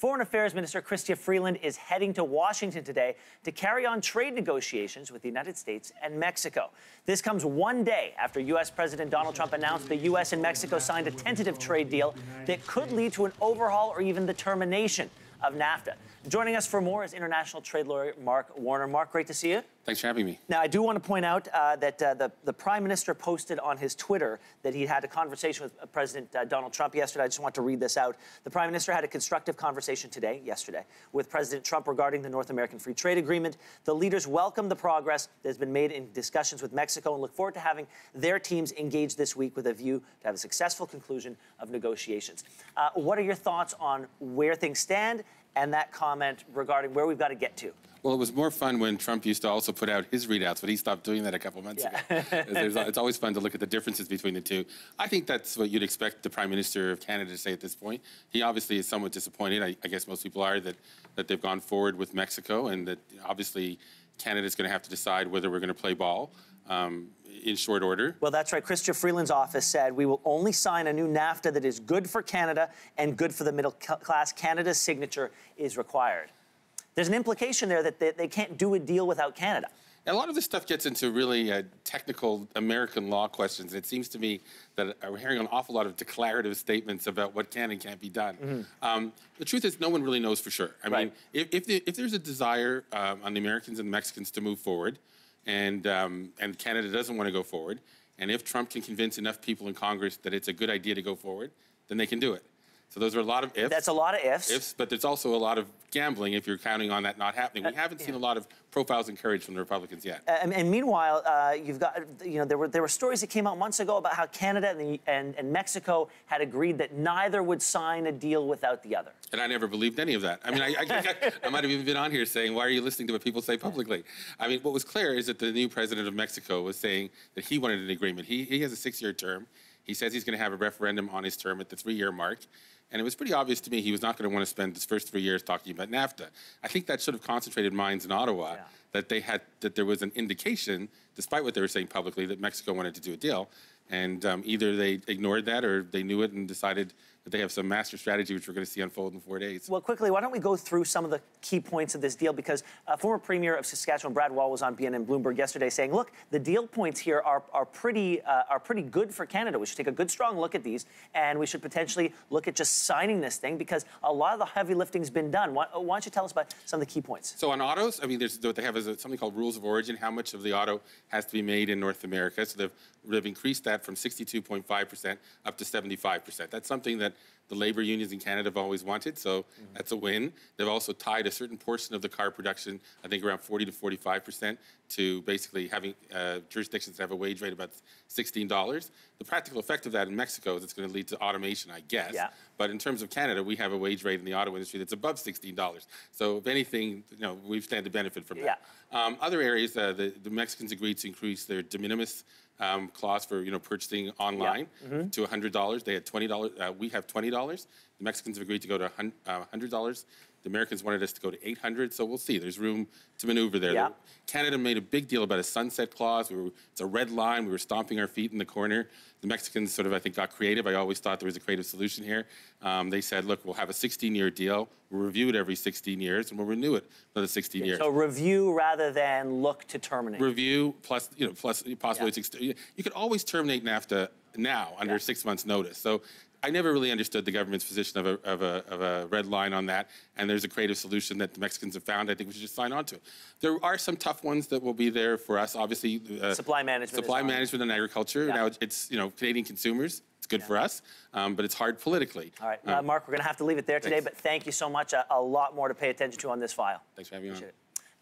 Foreign Affairs Minister Chrystia Freeland is heading to Washington today to carry on trade negotiations with the United States and Mexico. This comes one day after U.S. President Donald Trump announced the U.S. and Mexico signed a tentative trade deal that could lead to an overhaul or even the termination of NAFTA. Joining us for more is international trade lawyer Mark Warner. Mark, great to see you. Thanks for having me. Now, I do want to point out that the Prime Minister posted on his Twitter that he had a conversation with President Donald Trump yesterday. I just want to read this out. The Prime Minister had a constructive conversation yesterday, with President Trump regarding the North American Free Trade Agreement. The leaders welcome the progress that has been made in discussions with Mexico and look forward to having their teams engage this week with a view to have a successful conclusion of negotiations. What are your thoughts on where things stand and that comment regarding where we've got to get to? Well, it was more fun when Trump used to also put out his readouts, but he stopped doing that a couple months ago. It's always fun to look at the differences between the two. I think that's what you'd expect the Prime Minister of Canada to say at this point. He obviously is somewhat disappointed. I guess most people are that they've gone forward with Mexico, and that obviously Canada's going to have to decide whether we're going to play ball in short order. Well, that's right. Chrystia Freeland's office said we will only sign a new NAFTA that is good for Canada and good for the middle class. Canada's signature is required. There's an implication there that they can't do a deal without Canada. A lot of this stuff gets into really technical American law questions. It seems to me that we're hearing an awful lot of declarative statements about what can and can't be done. The truth is, no one really knows for sure. I mean, if there's a desire on the Americans and the Mexicans to move forward, and Canada doesn't want to go forward, and if Trump can convince enough people in Congress that it's a good idea to go forward, then they can do it. So those are a lot of ifs. That's a lot of ifs. But there's also a lot of gambling if you're counting on that not happening. We haven't seen a lot of profiles and courage from the Republicans yet. And meanwhile, you've got, there were stories that came out months ago about how Canada and Mexico had agreed that neither would sign a deal without the other. And I never believed any of that. I mean, I might have even been on here saying, why are you listening to what people say publicly? I mean, what was clear is that the new president of Mexico was saying that he wanted an agreement. He has a 6-year term. He says he's going to have a referendum on his term at the 3-year mark. And it was pretty obvious to me he was not going to want to spend his first 3 years talking about NAFTA. I think that should have concentrated minds in Ottawa, that there was an indication, despite what they were saying publicly, that Mexico wanted to do a deal. And either they ignored that or they knew it and decided that they have some master strategy, which we're going to see unfold in 4 days. Well, quickly, why don't we go through some of the key points of this deal? Because former Premier of Saskatchewan, Brad Wall, was on BNN Bloomberg yesterday saying, look, the deal points here are pretty good for Canada. We should take a good, strong look at these, and we should potentially look at just signing this thing because a lot of the heavy lifting's been done. Why don't you tell us about some of the key points? So on autos, I mean, what they have is something called rules of origin, how much of the auto has to be made in North America. So they've increased that from 62.5% up to 75%. That's something that the labor unions in Canada have always wanted, so that's a win. They've also tied a certain portion of the car production, I think around 40 to 45%, to basically having jurisdictions have a wage rate of about $16. The practical effect of that in Mexico is it's going to lead to automation, I guess. But in terms of Canada, we have a wage rate in the auto industry that's above $16. So if anything, we stand to benefit from that. Other areas, the Mexicans agreed to increase their de minimis clause for purchasing online to $100. They had $20. We have $20. The Mexicans have agreed to go to $100. The Americans wanted us to go to $800. So we'll see. There's room to maneuver there. Canada made a big deal about a sunset clause. It's a red line. We were stomping our feet in the corner. The Mexicans sort of, I think, got creative. I always thought there was a creative solution here. They said, look, we'll have a 16-year deal. We'll review it every 16 years, and we'll renew it for the 16 years. So review rather than look to terminate. Review plus possibly you could always terminate NAFTA now under 6 months' notice. So I never really understood the government's position of a red line on that, and there's a creative solution that the Mexicans have found. I think we should just sign on to. There are some tough ones that will be there for us, obviously. Supply management and agriculture. Now it's Canadian consumers. It's good for us, but it's hard politically. All right, Mark, we're going to have to leave it there today, but thank you so much. A lot more to pay attention to on this file. Thanks for having me on. Appreciate it.